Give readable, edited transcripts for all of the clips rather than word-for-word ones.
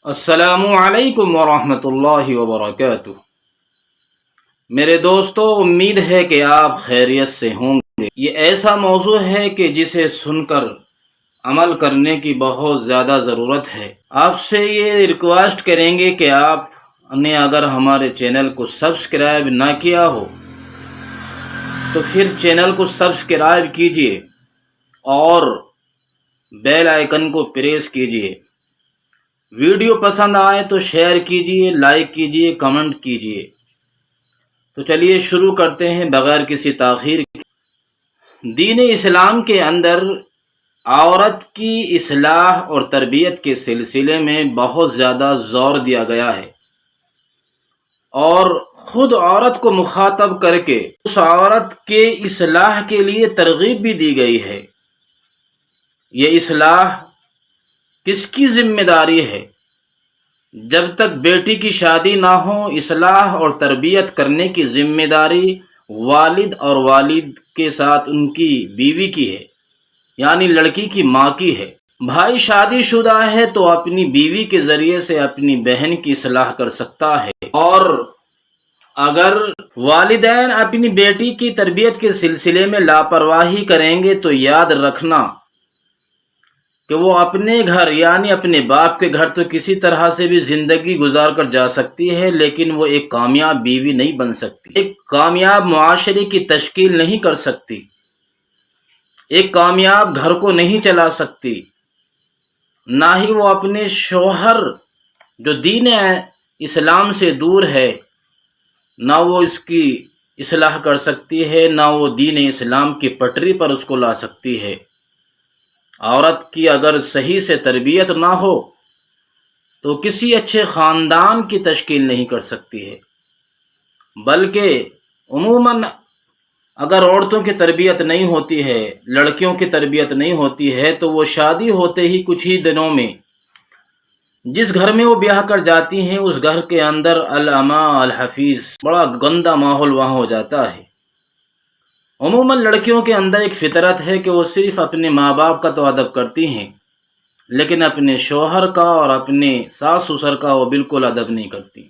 السلام علیکم ورحمۃ اللہ وبرکاتہ۔ میرے دوستو، امید ہے کہ آپ خیریت سے ہوں گے۔ یہ ایسا موضوع ہے کہ جسے سن کر عمل کرنے کی بہت زیادہ ضرورت ہے۔ آپ سے یہ ریکویسٹ کریں گے کہ آپ نے اگر ہمارے چینل کو سبسکرائب نہ کیا ہو تو پھر چینل کو سبسکرائب کیجئے اور بیل آئیکن کو پریس کیجئے۔ ویڈیو پسند آئے تو شیئر کیجئے، لائک کیجئے، کمنٹ کیجئے۔ تو چلیے شروع کرتے ہیں بغیر کسی تاخیر کے۔ دین اسلام کے اندر عورت کی اصلاح اور تربیت کے سلسلے میں بہت زیادہ زور دیا گیا ہے، اور خود عورت کو مخاطب کر کے اس عورت کے اصلاح کے لیے ترغیب بھی دی گئی ہے۔ یہ اصلاح کس کی ذمہ داری ہے؟ جب تک بیٹی کی شادی نہ ہو، اصلاح اور تربیت کرنے کی ذمہ داری والد اور والد کے ساتھ ان کی بیوی کی ہے، یعنی لڑکی کی ماں کی ہے۔ بھائی شادی شدہ ہے تو اپنی بیوی کے ذریعے سے اپنی بہن کی اصلاح کر سکتا ہے، اور اگر والدین اپنی بیٹی کی تربیت کے سلسلے میں لاپرواہی کریں گے تو یاد رکھنا کہ وہ اپنے گھر یعنی اپنے باپ کے گھر تو کسی طرح سے بھی زندگی گزار کر جا سکتی ہے، لیکن وہ ایک کامیاب بیوی نہیں بن سکتی، ایک کامیاب معاشرے کی تشکیل نہیں کر سکتی، ایک کامیاب گھر کو نہیں چلا سکتی، نہ ہی وہ اپنے شوہر جو دین اسلام سے دور ہے نہ وہ اس کی اصلاح کر سکتی ہے، نہ وہ دین اسلام کی پٹری پر اس کو لا سکتی ہے۔ عورت کی اگر صحیح سے تربیت نہ ہو تو کسی اچھے خاندان کی تشکیل نہیں کر سکتی ہے، بلکہ عموماً اگر عورتوں کی تربیت نہیں ہوتی ہے، لڑکیوں کی تربیت نہیں ہوتی ہے، تو وہ شادی ہوتے ہی کچھ ہی دنوں میں جس گھر میں وہ بیاہ کر جاتی ہیں اس گھر کے اندر العما الحفیظ بڑا گندا ماحول وہاں ہو جاتا ہے۔ عموماً لڑکیوں کے اندر ایک فطرت ہے کہ وہ صرف اپنے ماں باپ کا تو ادب کرتی ہیں، لیکن اپنے شوہر کا اور اپنے ساس سسر کا وہ بالکل ادب نہیں کرتی۔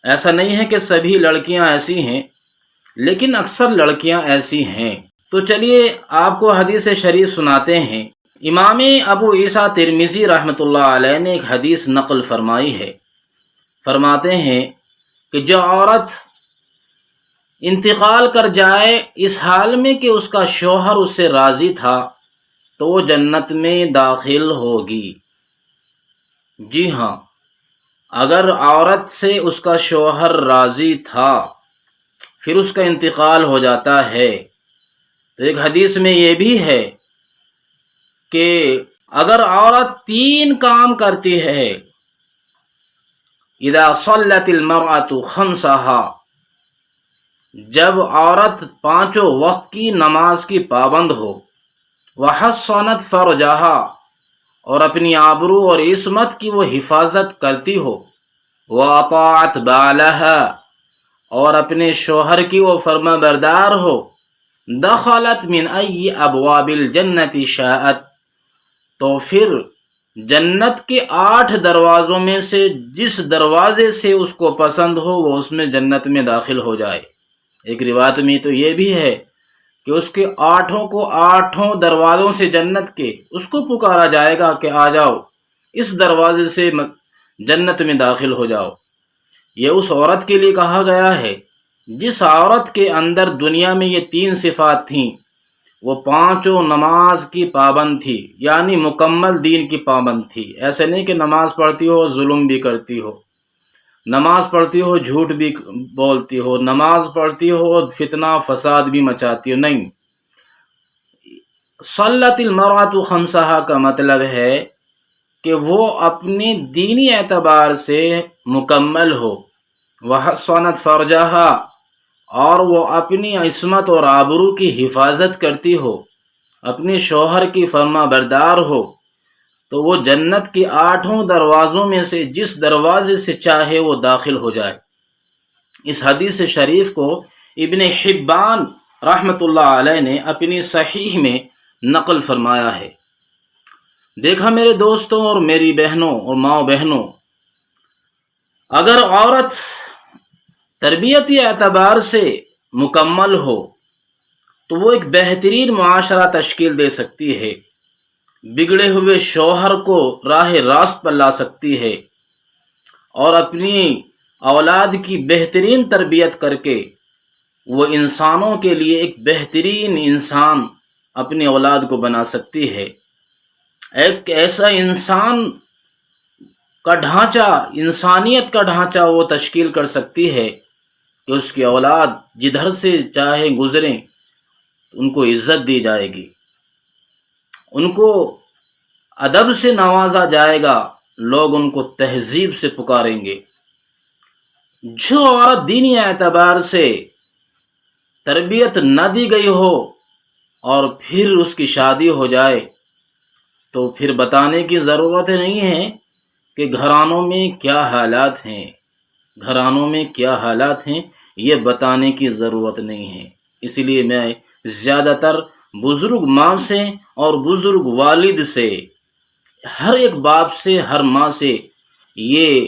ایسا نہیں ہے کہ سبھی لڑکیاں ایسی ہیں، لیکن اکثر لڑکیاں ایسی ہیں۔ تو چلیے آپ کو حدیث شریف سناتے ہیں۔ امام ابو عیسیٰ ترمذی رحمۃ اللہ علیہ نے ایک حدیث نقل فرمائی ہے۔ فرماتے ہیں کہ جو عورت انتقال کر جائے اس حال میں کہ اس کا شوہر اس سے راضی تھا تو وہ جنت میں داخل ہوگی۔ جی ہاں، اگر عورت سے اس کا شوہر راضی تھا پھر اس کا انتقال ہو جاتا ہے تو ایک حدیث میں یہ بھی ہے کہ اگر عورت 3 کام کرتی ہے، اذا صلت المرأة خمسها، جب عورت 5 وقت کی نماز کی پابند ہو، وحصنت فرجہا، اور اپنی آبرو اور عصمت کی وہ حفاظت کرتی ہو، واطاعت بالہا، اور اپنے شوہر کی وہ فرما بردار ہو، دخلت من ای ابواب الجنت شاءت، تو پھر جنت کے 8 دروازوں میں سے جس دروازے سے اس کو پسند ہو وہ اس میں جنت میں داخل ہو جائے۔ ایک روایت میں تو یہ بھی ہے کہ اس کے 8 دروازوں سے جنت کے اس کو پکارا جائے گا کہ آ جاؤ، اس دروازے سے جنت میں داخل ہو جاؤ۔ یہ اس عورت کے لیے کہا گیا ہے جس عورت کے اندر دنیا میں یہ 3 صفات تھیں۔ وہ 5 نماز کی پابند تھی، یعنی مکمل دین کی پابند تھی۔ ایسے نہیں کہ نماز پڑھتی ہو ظلم بھی کرتی ہو، نماز پڑھتی ہو جھوٹ بھی بولتی ہو، نماز پڑھتی ہو فتنہ فساد بھی مچاتی ہو، نہیں۔ صلت المرأة خمسہا کا مطلب ہے کہ وہ اپنی دینی اعتبار سے مکمل ہو، وحصنت فرجہا، اور وہ اپنی عصمت اور آبرو کی حفاظت کرتی ہو، اپنے شوہر کی فرما بردار ہو، تو وہ جنت کے 8 دروازوں میں سے جس دروازے سے چاہے وہ داخل ہو جائے۔ اس حدیث شریف کو ابن حبان رحمۃ اللہ علیہ نے اپنی صحیح میں نقل فرمایا ہے۔ دیکھا میرے دوستوں اور میری بہنوں اور ماں بہنوں، اگر عورت تربیتی اعتبار سے مکمل ہو تو وہ ایک بہترین معاشرہ تشکیل دے سکتی ہے، بگڑے ہوئے شوہر کو راہ راست پر لا سکتی ہے، اور اپنی اولاد کی بہترین تربیت کر کے وہ انسانوں کے لیے ایک بہترین انسان اپنی اولاد کو بنا سکتی ہے۔ ایک ایسا انسان کا ڈھانچہ، انسانیت کا ڈھانچہ وہ تشکیل کر سکتی ہے کہ اس کی اولاد جدھر سے چاہے گزریں ان کو عزت دی جائے گی، ان کو ادب سے نوازا جائے گا، لوگ ان کو تہذیب سے پکاریں گے۔ جو عورت دینی اعتبار سے تربیت نہ دی گئی ہو اور پھر اس کی شادی ہو جائے تو پھر بتانے کی ضرورت نہیں ہے کہ گھرانوں میں کیا حالات ہیں، گھرانوں میں کیا حالات ہیں، یہ بتانے کی ضرورت نہیں ہے۔ اس لیے میں زیادہ تر بزرگ ماں سے اور بزرگ والد سے، ہر ایک باپ سے، ہر ماں سے یہ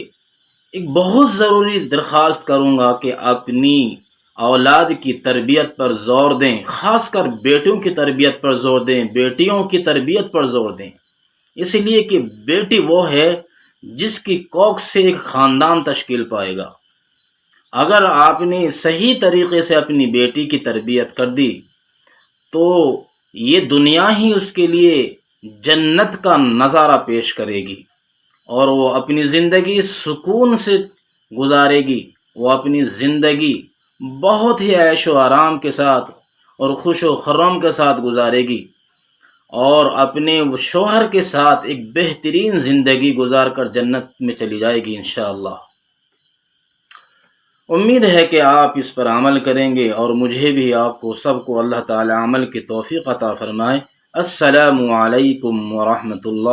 ایک بہت ضروری درخواست کروں گا کہ اپنی اولاد کی تربیت پر زور دیں، خاص کر بیٹوں کی تربیت پر زور دیں، بیٹیوں کی تربیت پر زور دیں، اس لیے کہ بیٹی وہ ہے جس کی کوکھ سے ایک خاندان تشکیل پائے گا۔ اگر آپ نے صحیح طریقے سے اپنی بیٹی کی تربیت کر دی تو یہ دنیا ہی اس کے لیے جنت کا نظارہ پیش کرے گی، اور وہ اپنی زندگی سکون سے گزارے گی، وہ اپنی زندگی بہت ہی عیش و آرام کے ساتھ اور خوش و خرم کے ساتھ گزارے گی، اور اپنے شوہر کے ساتھ ایک بہترین زندگی گزار کر جنت میں چلی جائے گی انشاءاللہ۔ امید ہے کہ آپ اس پر عمل کریں گے، اور مجھے بھی، آپ کو سب کو اللہ تعالی عمل کی توفیق عطا فرمائے۔ السلام علیکم ورحمۃ اللہ۔